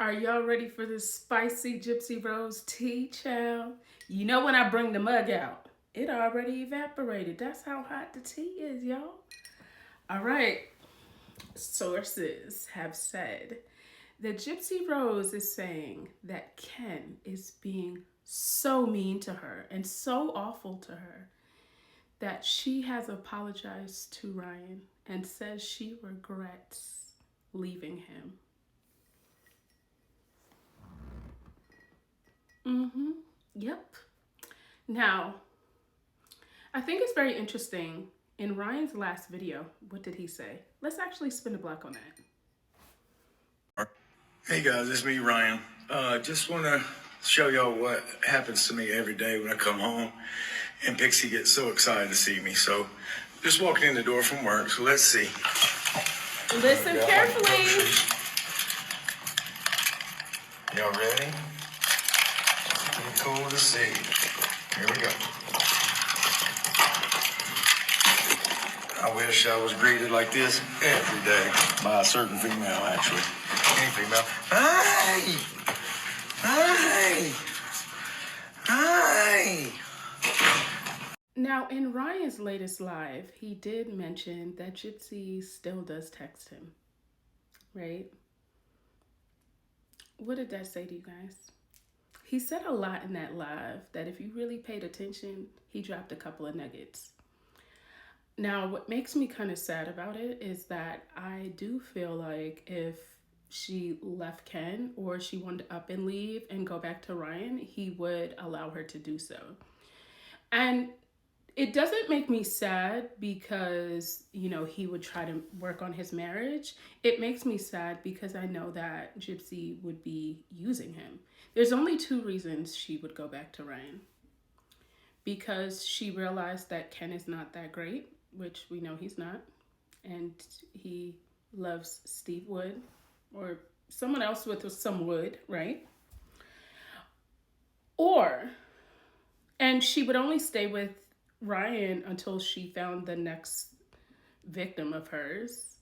Are y'all ready for this spicy Gypsy Rose tea, child? You know when I bring the mug out, it already evaporated. That's how hot the tea is, y'all. All right. Sources have said that Gypsy Rose is saying that Ken is being so mean to her and so awful to her that she has apologized to Ryan and says she regrets leaving him. Yep. Now, I think it's very interesting. In Ryan's last video, what did he say? Let's actually spin a block on that. Hey guys, it's me, Ryan. Just want to show y'all what happens to me every day when I come home and Pixie gets so excited to see me. So just walking in the door from work, so let's see. Listen carefully. Y'all ready? Pretty cool to see. Here we go. I wish I was greeted like this every day by a certain female, actually. Any female. Hi! Hi! Hi! Now, in Ryan's latest live, he did mention that Gypsy still does text him, right? What did that say to you guys? He said a lot in that live that if you really paid attention, he dropped a couple of nuggets. Now, what makes me kind of sad about it is that I do feel like if she left Ken or she wanted to up and leave and go back to Ryan, he would allow her to do so. And it doesn't make me sad because, you know, he would try to work on his marriage. It makes me sad because I know that Gypsy would be using him. There's only two reasons she would go back to Ryan. Because she realized that Ken is not that great, which we know he's not. And he loves Steve Wood or someone else with some wood, right? And she would only stay with Ryan until she found the next victim of hers,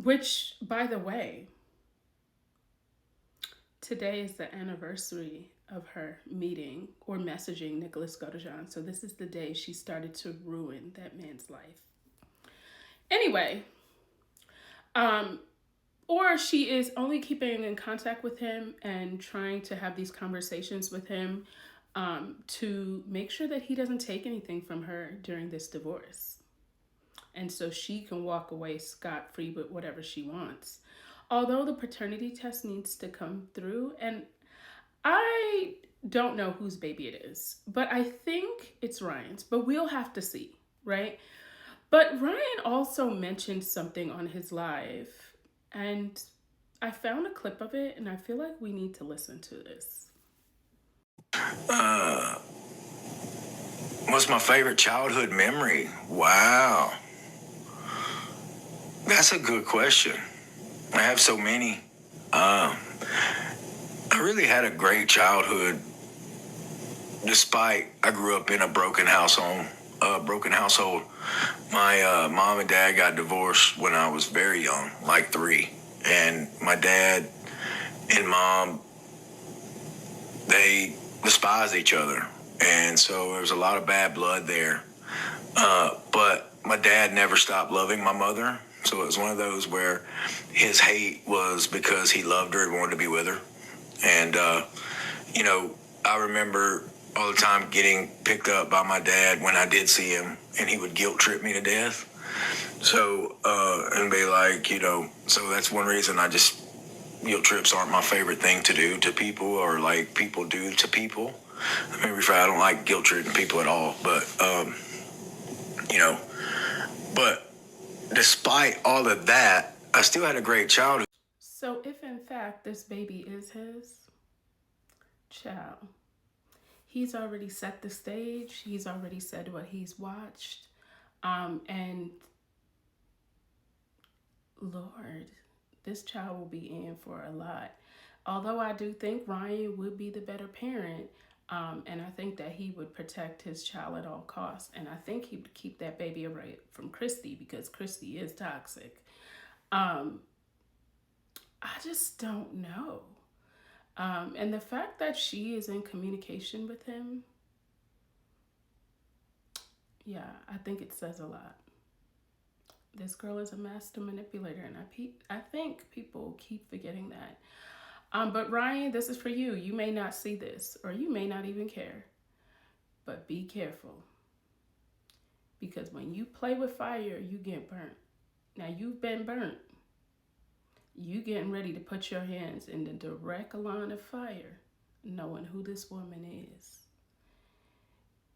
which, by the way, today is the anniversary of her meeting or messaging Nicholas GODEJOHN. So this is the day she started to ruin that man's life. Anyway, or she is only keeping in contact with him and trying to have these conversations with him to make sure that he doesn't take anything from her during this divorce. And so she can walk away scot-free with whatever she wants. Although the paternity test needs to come through, and I don't know whose baby it is, but I think it's Ryan's, but we'll have to see, right? But Ryan also mentioned something on his live, and I found a clip of it, and I feel like we need to listen to this. What's my favorite childhood memory? Wow. That's a good question. I have so many. I really had a great childhood, despite I grew up in a broken household. My mom and dad got divorced when I was very young, like 3. And my dad and mom, they despised each other. And so there was a lot of bad blood there. But my dad never stopped loving my mother. So it was one of those where his hate was because he loved her and wanted to be with her. And, you know, I remember all the time getting picked up by my dad when I did see him, and he would guilt trip me to death. So, and be like, you know, so that's one reason guilt trips aren't my favorite thing to do to people, or like people do to people. I mean, I don't like guilt tripping people at all, but, you know, but despite all of that, I still had a great childhood. So if in fact this baby is his child, he's already set the stage. He's already said what he's watched. And Lord, this child will be in for a lot. Although I do think Ryan would be the better parent, and I think that he would protect his child at all costs. And I think he would keep that baby away from Christy because Christy is toxic. I just don't know. And the fact that she is in communication with him, yeah, I think it says a lot. This girl is a master manipulator, and I think people keep forgetting that. But Ryan, this is for you. You may not see this, or you may not even care, but be careful. Because when you play with fire, you get burnt. Now, you've been burnt. You getting ready to put your hands in the direct line of fire, knowing who this woman is.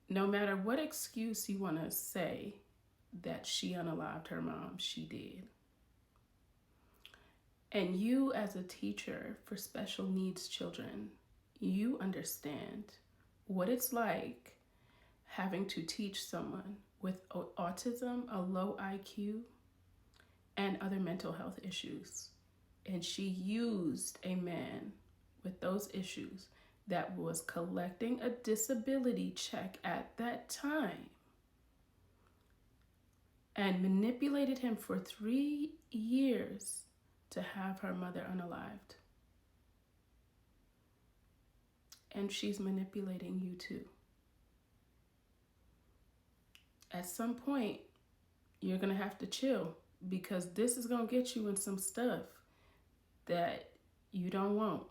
No matter what excuse you want to say that she unalived her mom, she did. And you, as a teacher for special needs children, you understand what it's like having to teach someone with autism, a low IQ, and other mental health issues. And she used a man with those issues that was collecting a disability check at that time and manipulated him for 3 years to have her mother unalived. And she's manipulating you too. At some point, you're going to have to chill, because this is going to get you in some stuff that you don't want.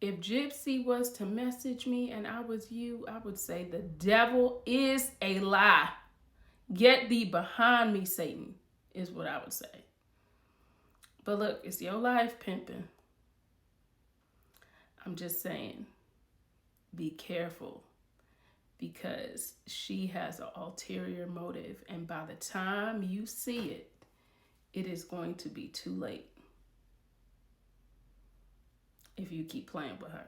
If Gypsy was to message me and I was you, I would say the devil is a lie. Get thee behind me, Satan, is what I would say. But look, it's your life, pimping. I'm just saying, be careful, because she has an ulterior motive. And by the time you see it, it is going to be too late if you keep playing with her.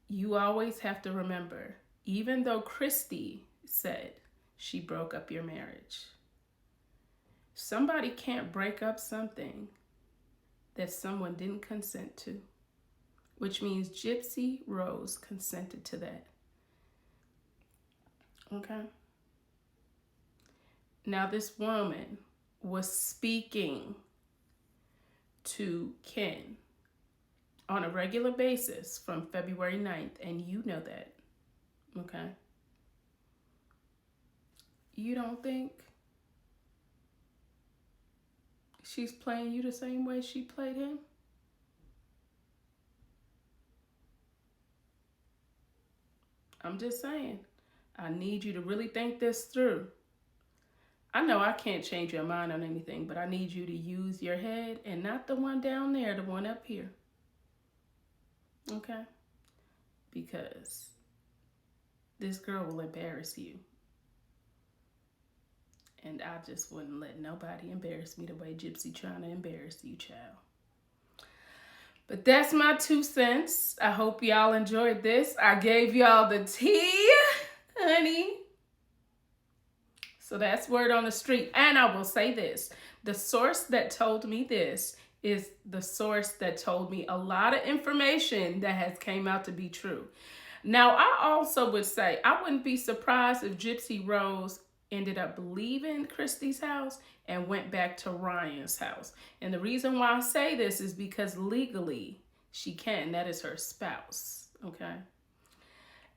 You always have to remember, even though Christy said she broke up your marriage, somebody can't break up something that someone didn't consent to, which means Gypsy Rose consented to that. Okay? Now, this woman was speaking to Ken on a regular basis from February 9th, and you know that. Okay? You don't think she's playing you the same way she played him? I'm just saying, I need you to really think this through. I know I can't change your mind on anything, but I need you to use your head, and not the one down there, the one up here. Okay? Because this girl will embarrass you. And I just wouldn't let nobody embarrass me the way Gypsy trying to embarrass you, child. But that's my 2 cents. I hope y'all enjoyed this. I gave y'all the tea, honey. So that's word on the street. And I will say this. The source that told me this is the source that told me a lot of information that has came out to be true. Now, I also would say I wouldn't be surprised if Gypsy Rose ended up leaving Christy's house and went back to Ryan's house. And the reason why I say this is because legally she can. That is her spouse, okay?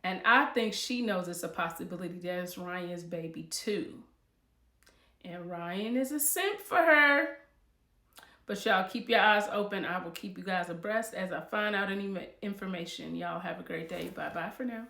And I think she knows it's a possibility that it's Ryan's baby too. And Ryan is a simp for her. But y'all keep your eyes open. I will keep you guys abreast as I find out any information. Y'all have a great day. Bye-bye for now.